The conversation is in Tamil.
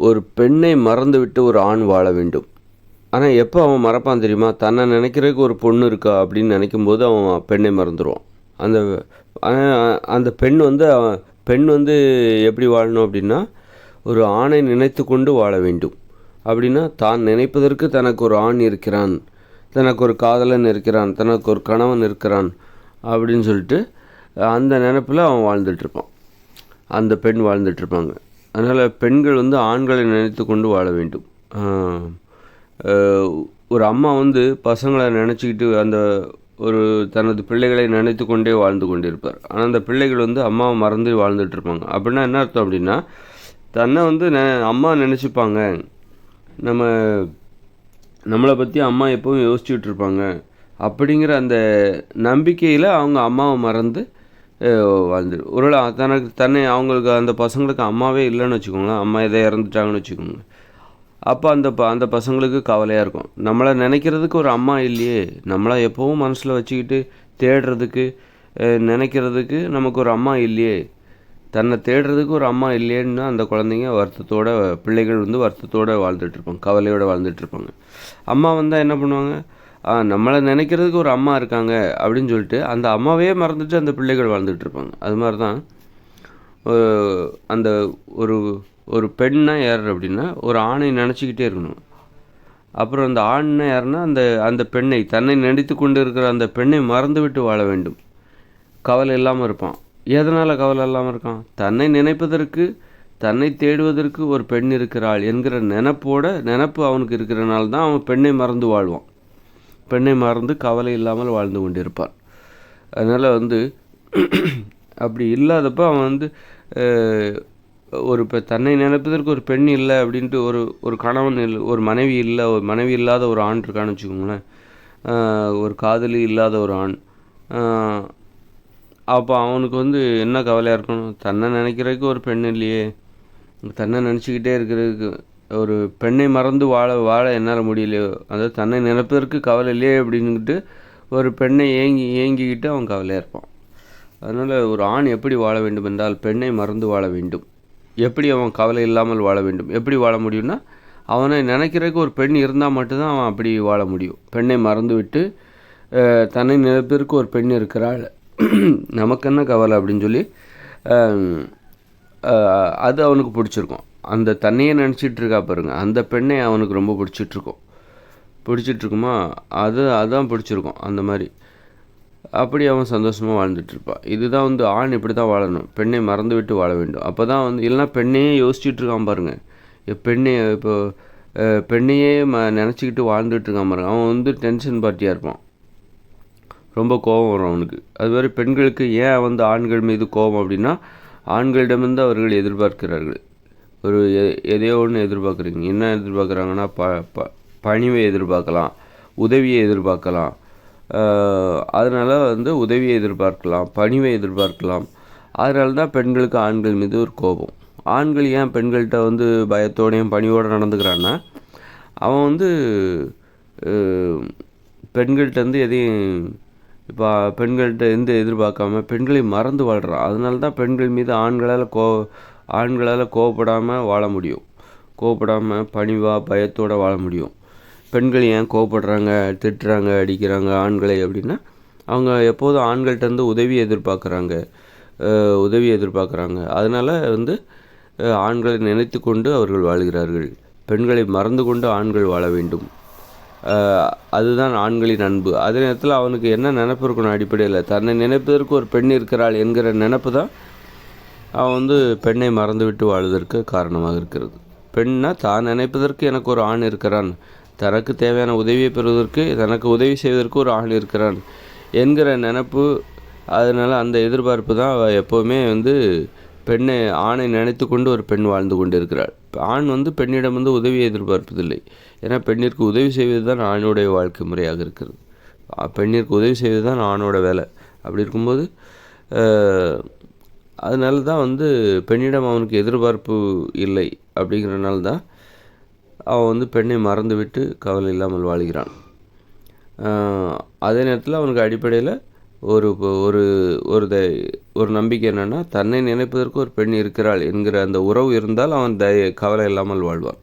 ஒரு பெண்ணை மறந்துவிட்டு ஒரு ஆண் வாழ வேண்டும். ஆனால் எப்போ அவன் மறப்பான் தெரியுமா? தன்னை நினைக்கிறதுக்கு ஒரு பொண்ணு இருக்கா அப்படின்னு நினைக்கும்போது அவன் பெண்ணை மறந்துடுவான். அந்த அந்த பெண் வந்து எப்படி வாழணும் அப்படின்னா, ஒரு ஆணை நினைத்து கொண்டு வாழ வேண்டும். அப்படின்னா தான் நினைப்பதற்கு தனக்கு ஒரு ஆண் இருக்கிறான், தனக்கு ஒரு காதலன் இருக்கிறான், தனக்கு ஒரு கணவன் இருக்கிறான் அப்படின்னு சொல்லிட்டு அந்த நினைப்பில் அவன் வாழ்ந்துட்டுருப்பான், அந்த பெண் வாழ்ந்துட்டுருப்பாங்க. அதனால் பெண்கள் வந்து ஆண்களை நினைத்து கொண்டு வாழ வேண்டும். ஒரு அம்மா வந்து பசங்களை நினச்சிக்கிட்டு ஒரு தனது பிள்ளைகளை நினைத்து கொண்டே வாழ்ந்து கொண்டிருப்பார். ஆனால் அந்த பிள்ளைகள் வந்து அம்மாவை மறந்து வாழ்ந்துட்டுருப்பாங்க. அப்படின்னா என்ன அர்த்தம் அப்படின்னா, தன்னை வந்து அம்மா நினச்சிப்பாங்க, நம்மளை பற்றி அம்மா எப்பவும் யோசிச்சுட்டு இருப்பாங்க அப்படிங்கிற அந்த நம்பிக்கையில் அவங்க அம்மாவை மறந்து ஒருவேளை தன்னை அவங்களுக்கு அந்த பசங்களுக்கு அம்மாவே இல்லைன்னு வச்சுக்கோங்களேன், அம்மா எதை இறந்துட்டாங்கன்னு வச்சுக்கோங்க. அப்போ அந்த பசங்களுக்கு கவலையாக இருக்கும். நம்மளை நினைக்கிறதுக்கு ஒரு அம்மா இல்லையே, நம்மளை எப்போவும் மனசில் வச்சுக்கிட்டு தேடுறதுக்கு நினைக்கிறதுக்கு நமக்கு ஒரு அம்மா இல்லையே, தன்னை தேடுறதுக்கு ஒரு அம்மா இல்லையேன்னு அந்த குழந்தைங்க பிள்ளைகள் வந்து வருத்தத்தோடு வாழ்ந்துட்டுருப்பாங்க, கவலையோடு வாழ்ந்துட்டுருப்பாங்க. அம்மா வந்தால் என்ன பண்ணுவாங்க, நம்மளை நினைக்கிறதுக்கு ஒரு அம்மா இருக்காங்க அப்படின்னு சொல்லிட்டு அந்த அம்மாவே மறந்துட்டு அந்த பிள்ளைகள் வாழ்ந்துட்டுருப்பாங்க. அது மாதிரி தான் அந்த ஒரு ஒரு பெண்ணா யார் அப்படின்னா, ஒரு ஆணை நினச்சிக்கிட்டே இருக்கணும். அப்புறம் அந்த ஆண்னா யாருன்னா, அந்த பெண்ணை தன்னை நினைத்து கொண்டு இருக்கிற அந்த பெண்ணை மறந்து விட்டு வாழ வேண்டும். கவலை இல்லாமல் இருப்பான். எதனால் கவலை இல்லாமல் இருக்கான்? தன்னை நினைப்பதற்கு, தன்னை தேடுவதற்கு ஒரு பெண் இருக்கிறாள் என்கிற நினப்பு அவனுக்கு இருக்கிறனால தான் அவன் பெண்ணை மறந்து வாழ்வான். பெண்ணை மறந்து கவலை இல்லாமல் வாழ்ந்து கொண்டிருப்பான். அதனால் வந்து அப்படி இல்லாதப்போ அவன் வந்து தன்னை நினைப்பதற்கு ஒரு பெண் இல்லை அப்படின்ட்டு ஒரு கணவன் இல்லை, ஒரு மனைவி இல்லாத ஒரு ஆண் இருக்கான்னு வச்சுக்கோங்களேன், ஒரு காதலி இல்லாத ஒரு ஆண். அப்போ அவனுக்கு வந்து என்ன கவலையாக இருக்கணும்? தன்னை நினைக்கிறதுக்கு ஒரு பெண் இல்லையே, தன்னை நினச்சிக்கிட்டே இருக்கிறதுக்கு ஒரு பெண்ணை மறந்து வாழ என்னால் முடியலையோ, அதாவது தன்னை நினைப்பதற்கு கவலை இல்லையே அப்படின்னுக்கிட்டு ஒரு பெண்ணை ஏங்கிக்கிட்டு அவன் கவலையாக இருப்பான். அதனால் ஒரு ஆண் எப்படி வாழ வேண்டும் என்றால் பெண்ணை மறந்து வாழ வேண்டும். எப்படி அவன் கவலை இல்லாமல் வாழ வேண்டும்? எப்படி வாழ முடியும்னா, அவனை நினைக்கிறதுக்கு ஒரு பெண் இருந்தால் மட்டும்தான் அவன் அப்படி வாழ முடியும். பெண்ணை மறந்து விட்டு தன்னை நினைப்பதற்கு ஒரு பெண் இருக்கிறாள், நமக்கு என்ன கவலை அப்படின்னு சொல்லி அது அவனுக்கு பிடிச்சிருக்கும். அந்த தன்னையே நினச்சிட்டு இருக்கா பாருங்க, அந்த பெண்ணை அவனுக்கு ரொம்ப பிடிச்சிட்ருக்குமா, அதுதான் பிடிச்சிருக்கும். அந்த மாதிரி அப்படி அவன் சந்தோஷமாக வாழ்ந்துட்டுருப்பான். இதுதான் வந்து ஆண் இப்படி தான் வாழணும், பெண்ணை மறந்து விட்டு வாழ வேண்டும். அப்போ தான் வந்து இல்லைனா பெண்ணையே யோசிச்சுட்ருக்கான் பாருங்கள், பெண்ணையே நினச்சிக்கிட்டு வாழ்ந்துட்டுருக்கான் பாருங்கள், அவன் வந்து டென்ஷன் பார்ட்டியாக இருப்பான், ரொம்ப கோபம் வரும் அவனுக்கு. அது மாதிரி பெண்களுக்கு ஏன் வந்து ஆண்கள் மீது கோபம் அப்படின்னா, ஆண்களிடமிருந்து அவர்கள் எதிர்பார்க்கிறார்கள். எதையோ ஒன்று எதிர்பார்க்குறீங்க. என்ன எதிர்பார்க்குறாங்கன்னா, பணிவை எதிர்பார்க்கலாம், உதவியை எதிர்பார்க்கலாம். அதனால் வந்து உதவியை எதிர்பார்க்கலாம், பணிவை எதிர்பார்க்கலாம். அதனால தான் பெண்களுக்கு ஆண்கள் மீது ஒரு கோபம். ஆண்கள் ஏன் பெண்கள்கிட்ட வந்து பயத்தோடையும் பணியோடு நடந்துக்கிறான்னா, அவன் வந்து பெண்கள்கிட்ட வந்து எதையும் பெண்கள்கிட்ட எதிர்பார்க்காம பெண்களை மறந்து வாழ்கிறான். அதனால தான் பெண்கள் மீது ஆண்களால் கோவப்படாமல் வாழ முடியும், கோவப்படாமல் பணிவாக பயத்தோடு வாழ முடியும். பெண்கள் ஏன் கோவப்படுறாங்க, திட்டுறாங்க, அடிக்கிறாங்க ஆண்களை அப்படின்னா, அவங்க எப்போதும் ஆண்கள்கிட்ட உதவி எதிர்பார்க்குறாங்க. அதனால் வந்து ஆண்களை நினைத்து கொண்டு அவர்கள் வாழ்கிறார்கள். பெண்களை மறந்து கொண்டு ஆண்கள் வாழ வேண்டும். அதுதான் ஆண்களின் அன்பு. அதே நேரத்தில் அவனுக்கு என்ன நினைப்பு இருக்கணும், அடிப்படையில் தன்னை நினைப்பதற்கு ஒரு பெண் இருக்கிறாள் என்கிற நினைப்பு தான் அவன் வந்து பெண்ணை மறந்து விட்டு வாழ்வதற்கு காரணமாக இருக்கிறது. பெண்ணா தான் நினைப்பதற்கு எனக்கு ஒரு ஆண் இருக்கிறான், தனக்கு தேவையான உதவியை பெறுவதற்கு, தனக்கு உதவி செய்வதற்கு ஒரு ஆண் இருக்கிறான் என்கிற நினப்பு. அதனால் அந்த எதிர்பார்ப்பு தான் எப்போவுமே வந்து ஆணை நினைத்து கொண்டு ஒரு பெண் வாழ்ந்து கொண்டு இருக்கிறாள். ஆண் வந்து பெண்ணிடம் வந்து உதவியை எதிர்பார்ப்பதில்லை. ஏன்னா பெண்ணிற்கு உதவி செய்வது தான் ஆணுடைய வாழ்க்கை முறையாக இருக்கிறது. பெண்ணிற்கு உதவி செய்வது தான் ஆணோட வேலை. அப்படி இருக்கும்போது அதனால தான் வந்து பெண்ணிடம் அவனுக்கு எதிர்பார்ப்பு இல்லை. அப்படிங்கிறனால தான் அவன் வந்து பெண்ணை மறந்து விட்டு கவலை இல்லாமல் வாழ்கிறான். அதே நேரத்தில் அவனுக்கு அடிப்படையில் ஒரு ஒரு ஒரு த ஒரு நம்பிக்கை என்னென்னா, தன்னை நினைப்பதற்கு ஒரு பெண் இருக்கிறாள் என்கிற அந்த உறவு இருந்தால் அவன் கவலை இல்லாமல் வாழ்வான்.